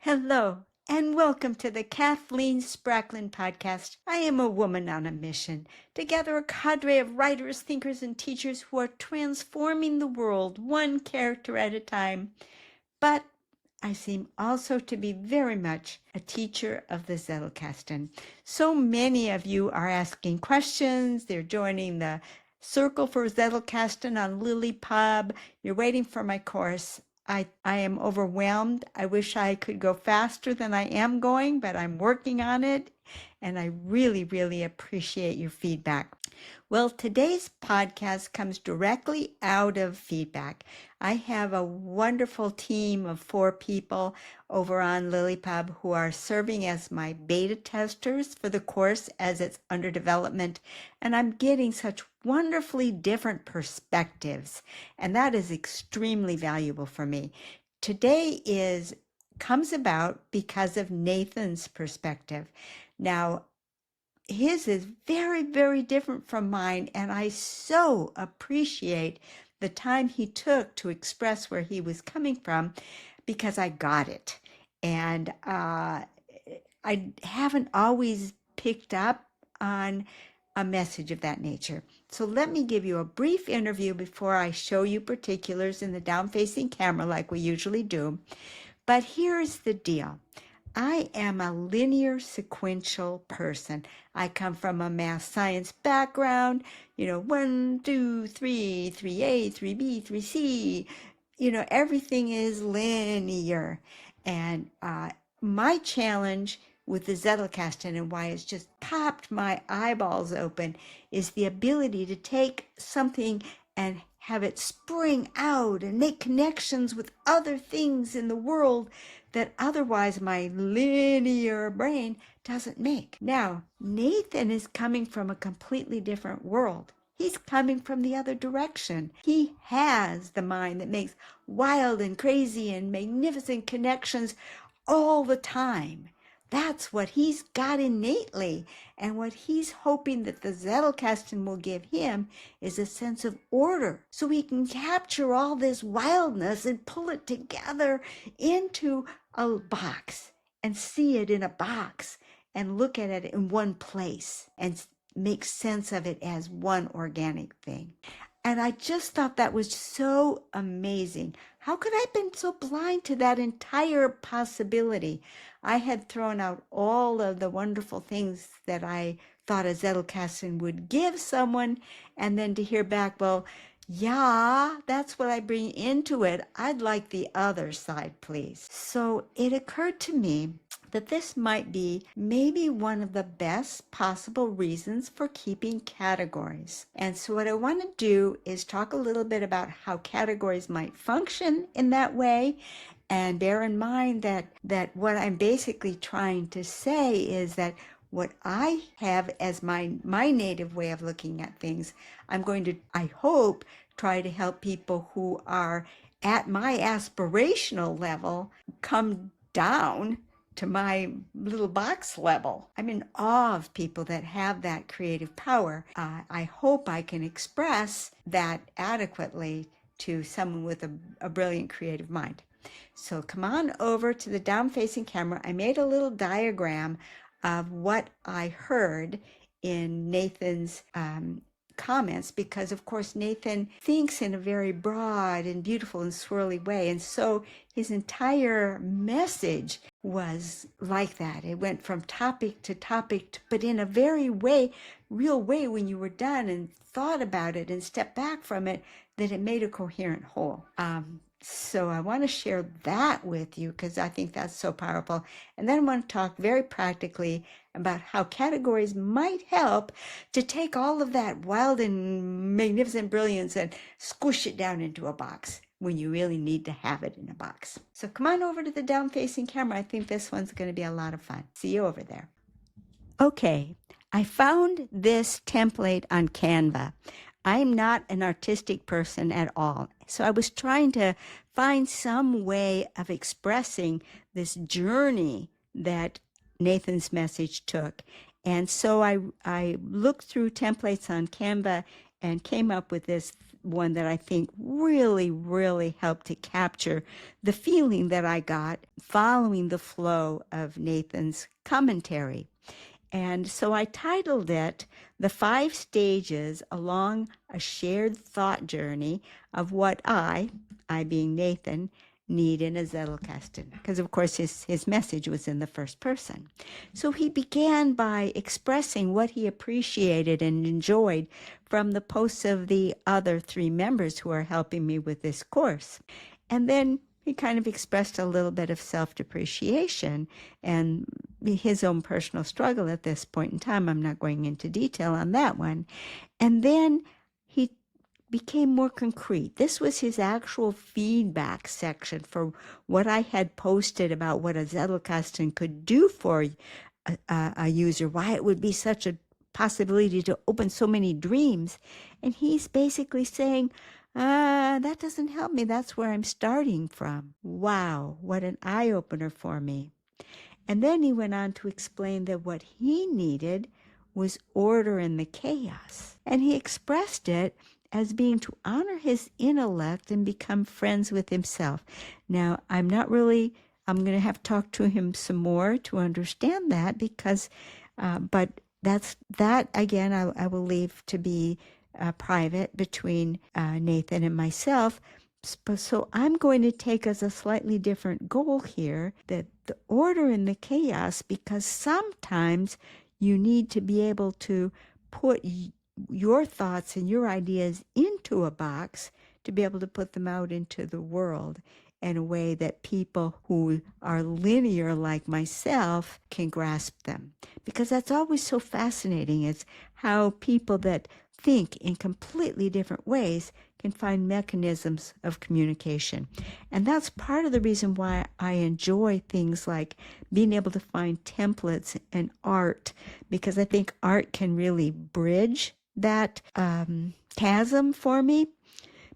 Hello, and welcome to the Kathleen Spracklin podcast. I am a woman on a mission to gather a cadre of writers, thinkers, and teachers who are transforming the world one character at a time. But I seem also to be very much a teacher of the Zettelkasten. So many of you are asking questions. They're joining the circle for Zettelkasten on LiLLiPub. You're waiting for my course. I am overwhelmed. I wish I could go faster than I am going, but I'm working on it, and I really, really appreciate your feedback. Well, today's podcast comes directly out of feedback. I have a wonderful team of 4 people over on LiLLiPub who are serving as my beta testers for the course as it's under development, and I'm getting such wonderfully different perspectives, and that is extremely valuable for me. Today comes about because of Nathan's perspective. Now, his is very, very different from mine, and I so appreciate the time he took to express where he was coming from because I got it. And I haven't always picked up on a message of that nature. So let me give you a brief interview before I show you particulars in the down-facing camera like we usually do. But here's the deal. I am a linear sequential person. I come from a math science background, 1, 2, 3, 3A, 3B, 3C. Everything is linear. And my challenge with the Zettelkasten and why it's just popped my eyeballs open is the ability to take something and have it spring out and make connections with other things in the world that otherwise my linear brain doesn't make. Now, Nathan is coming from a completely different world. He's coming from the other direction. He has the mind that makes wild and crazy and magnificent connections all the time. That's what he's got innately. And what he's hoping that the Zettelkasten will give him is a sense of order so he can capture all this wildness and pull it together into a box and see it in a box and look at it in one place and make sense of it as one organic thing. And I just thought that was so amazing. How could I have been so blind to that entire possibility? I had thrown out all of the wonderful things that I thought a Zettelkasten would give someone, and then to hear back, well, yeah, that's what I bring into it. I'd like the other side, please. So it occurred to me that this might be maybe one of the best possible reasons for keeping categories. And so what I want to do is talk a little bit about how categories might function in that way. And bear in mind that what I'm basically trying to say is that what I have as my native way of looking at things, I'm going to, I hope, try to help people who are at my aspirational level come down to my little box level. I'm in awe of people that have that creative power. I hope I can express that adequately to someone with a brilliant creative mind. So come on over to the down-facing camera. I made a little diagram of what I heard in Nathan's comments, because of course Nathan thinks in a very broad and beautiful and swirly way, and so his entire message was like that. It went from topic to topic, but in a very real way when you were done and thought about it and stepped back from it, that it made a coherent whole. So I want to share that with you because I think that's so powerful. And then I want to talk very practically about how categories might help to take all of that wild and magnificent brilliance and squish it down into a box when you really need to have it in a box. So come on over to the down-facing camera. I think this one's going to be a lot of fun. See you over there. Okay, I found this template on Canva. I'm not an artistic person at all. So I was trying to find some way of expressing this journey that Nathan's message took. And so I looked through templates on Canva and came up with this one that I think really, really helped to capture the feeling that I got following the flow of Nathan's commentary. And so I titled it The 5 Stages Along a Shared Thought Journey of What I being Nathan, need in a Zettelkasten. Because, of course, his message was in the first person. So he began by expressing what he appreciated and enjoyed from the posts of the other 3 members who are helping me with this course. And then he kind of expressed a little bit of self-depreciation and his own personal struggle at this point in time. I'm not going into detail on that one. And then he became more concrete. This was his actual feedback section for what I had posted about what a Zettelkasten could do for a user, why it would be such a possibility to open so many dreams. And he's basically saying, that doesn't help me. That's where I'm starting from. Wow, what an eye-opener for me. And then he went on to explain that what he needed was order in the chaos. And he expressed it as being to honor his intellect and become friends with himself. Now, I'm going to have to talk to him some more to understand that because, but that again, I will leave to be private between Nathan and myself. So I'm going to take as a slightly different goal here, that the order in the chaos, because sometimes you need to be able to put your thoughts and your ideas into a box to be able to put them out into the world in a way that people who are linear like myself can grasp them. Because that's always so fascinating. It's how people that think in completely different ways can find mechanisms of communication. And that's part of the reason why I enjoy things like being able to find templates and art, because I think art can really bridge that chasm for me.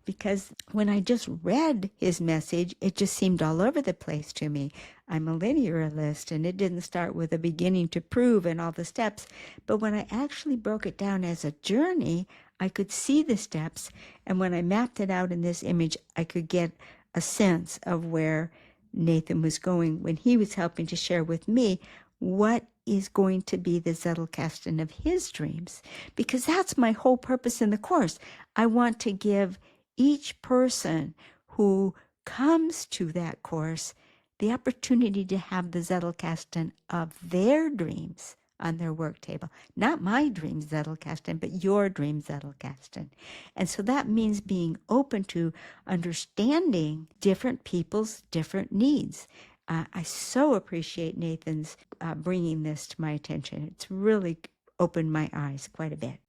Because when I just read his message, it just seemed all over the place to me. I'm a linearist, and it didn't start with a beginning to prove and all the steps. But when I actually broke it down as a journey, I could see the steps. And when I mapped it out in this image, I could get a sense of where Nathan was going when he was helping to share with me what is going to be the Zettelkasten of his dreams. Because that's my whole purpose in the course. I want to give each person who comes to that course the opportunity to have the Zettelkasten of their dreams on their work table. Not my dream Zettelkasten, but your dream Zettelkasten. And so that means being open to understanding different people's different needs. I so appreciate Nathan's bringing this to my attention. It's really opened my eyes quite a bit.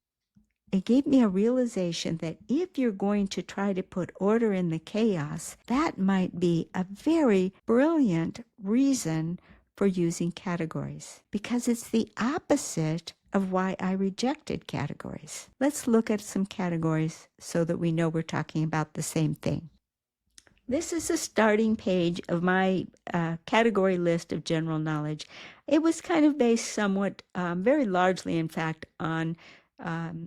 It gave me a realization that if you're going to try to put order in the chaos, that might be a very brilliant reason for using categories, because it's the opposite of why I rejected categories. Let's look at some categories so that we know we're talking about the same thing. This is a starting page of my category list of general knowledge. It was kind of based somewhat, very largely in fact, on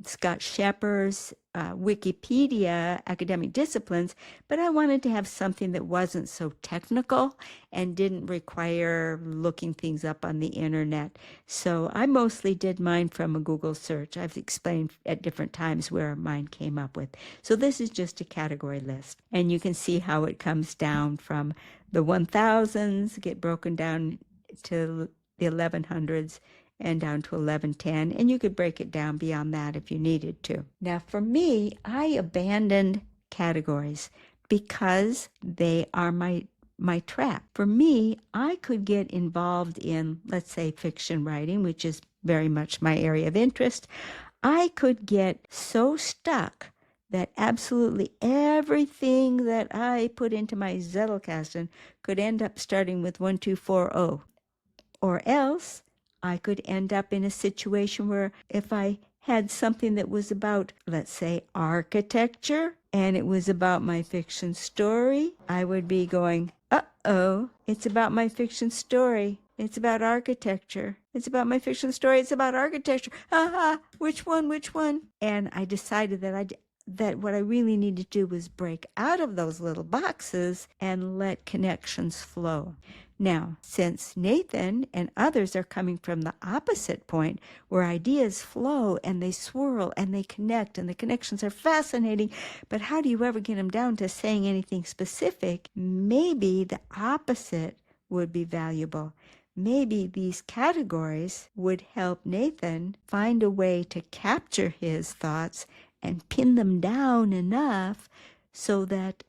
Scott Shepper's Wikipedia academic disciplines, but I wanted to have something that wasn't so technical and didn't require looking things up on the internet. So I mostly did mine from a Google search. I've explained at different times where mine came up with. So this is just a category list, and you can see how it comes down from the 1000s, get broken down to the 1100s, and down to 1110, and you could break it down beyond that if you needed to. Now, for me, I abandoned categories because they are my trap. For me, I could get involved in, let's say, fiction writing, which is very much my area of interest. I could get so stuck that absolutely everything that I put into my Zettelkasten could end up starting with 1240, or else I could end up in a situation where if I had something that was about, let's say, architecture, and it was about my fiction story, I would be going, uh-oh, it's about my fiction story. It's about architecture. It's about my fiction story. It's about architecture. Which one? And I decided that that what I really need to do was break out of those little boxes and let connections flow. Now, since Nathan and others are coming from the opposite point where ideas flow and they swirl and they connect and the connections are fascinating, but how do you ever get them down to saying anything specific? Maybe the opposite would be valuable. Maybe these categories would help Nathan find a way to capture his thoughts and pin them down enough so that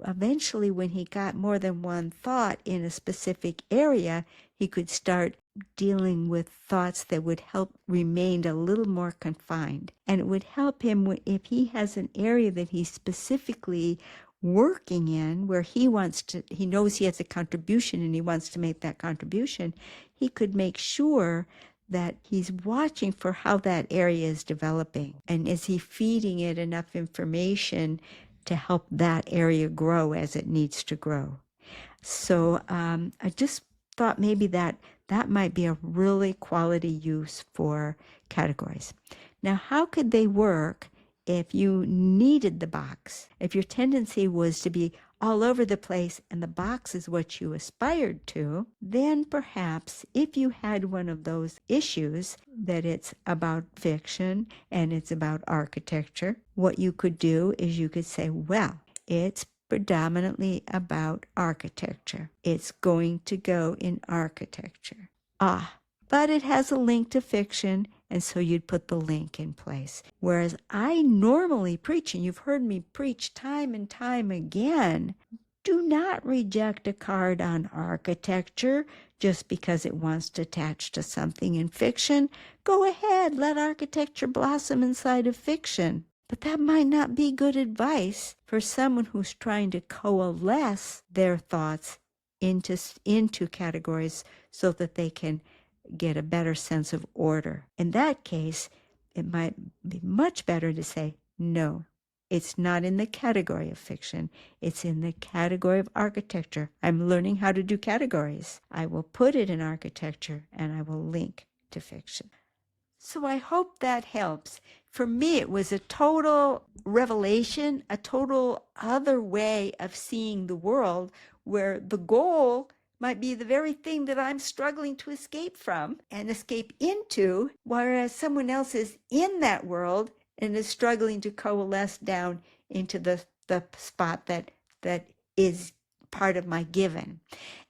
eventually when he got more than one thought in a specific area, he could start dealing with thoughts that would help remain a little more confined. And it would help him if he has an area that he's specifically working in where he knows he has a contribution and he wants to make that contribution, he could make sure that he's watching for how that area is developing. And is he feeding it enough information to help that area grow as it needs to grow? So I just thought maybe that might be a really quality use for categories. Now, how could they work if you needed the box? If your tendency was to be all over the place and the box is what you aspired to, then perhaps if you had one of those issues that it's about fiction and it's about architecture, what you could do is you could say, well, it's predominantly about architecture. It's going to go in architecture. But it has a link to fiction, and so you'd put the link in place. Whereas I normally preach, and you've heard me preach time and time again, do not reject a card on architecture just because it wants to attach to something in fiction. Go ahead, let architecture blossom inside of fiction. But that might not be good advice for someone who's trying to coalesce their thoughts into categories so that they can get a better sense of order. In that case, it might be much better to say, no, it's not in the category of fiction. It's in the category of architecture. I'm learning how to do categories. I will put it in architecture and I will link to fiction. So I hope that helps. For me, it was a total revelation, a total other way of seeing the world where the goal might be the very thing that I'm struggling to escape from and escape into, whereas someone else is in that world and is struggling to coalesce down into the spot that is part of my given.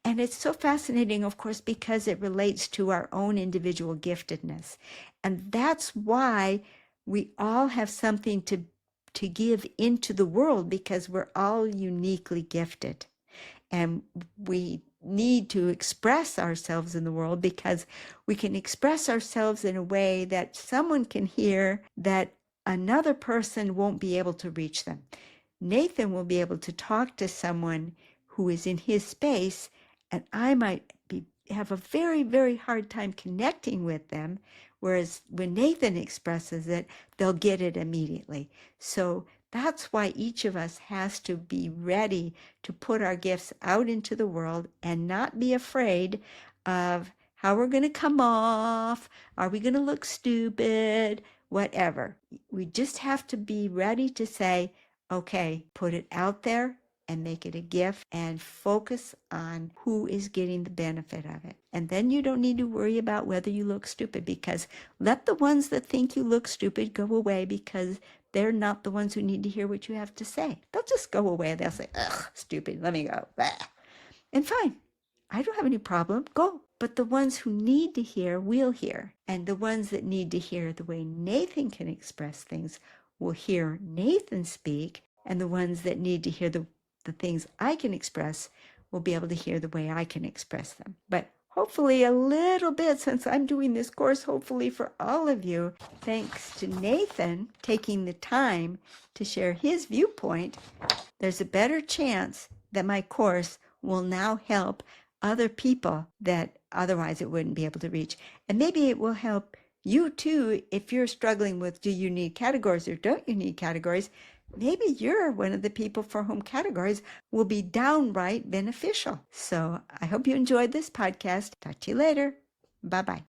And it's so fascinating, of course, because it relates to our own individual giftedness. And that's why we all have something to give into the world, because we're all uniquely gifted. And we need to express ourselves in the world because we can express ourselves in a way that someone can hear that another person won't be able to reach them. Nathan will be able to talk to someone who is in his space, and I might have a very, very hard time connecting with them, whereas when Nathan expresses it, they'll get it immediately. So that's why each of us has to be ready to put our gifts out into the world and not be afraid of how we're going to come off. Are we going to look stupid? Whatever. We just have to be ready to say, okay, put it out there and make it a gift and focus on who is getting the benefit of it. And then you don't need to worry about whether you look stupid, because let the ones that think you look stupid go away, because they're not the ones who need to hear what you have to say. They'll just go away. They'll say, ugh, stupid, let me go. Blah. And fine, I don't have any problem. Go. But the ones who need to hear will hear. And the ones that need to hear the way Nathan can express things will hear Nathan speak. And the ones that need to hear the things I can express will be able to hear the way I can express them. But hopefully a little bit, since I'm doing this course, hopefully for all of you, thanks to Nathan taking the time to share his viewpoint, there's a better chance that my course will now help other people that otherwise it wouldn't be able to reach. And maybe it will help you too if you're struggling with, do you need categories or don't you need categories? Maybe you're one of the people for whom categories will be downright beneficial. So I hope you enjoyed this podcast. Talk to you later. Bye-bye.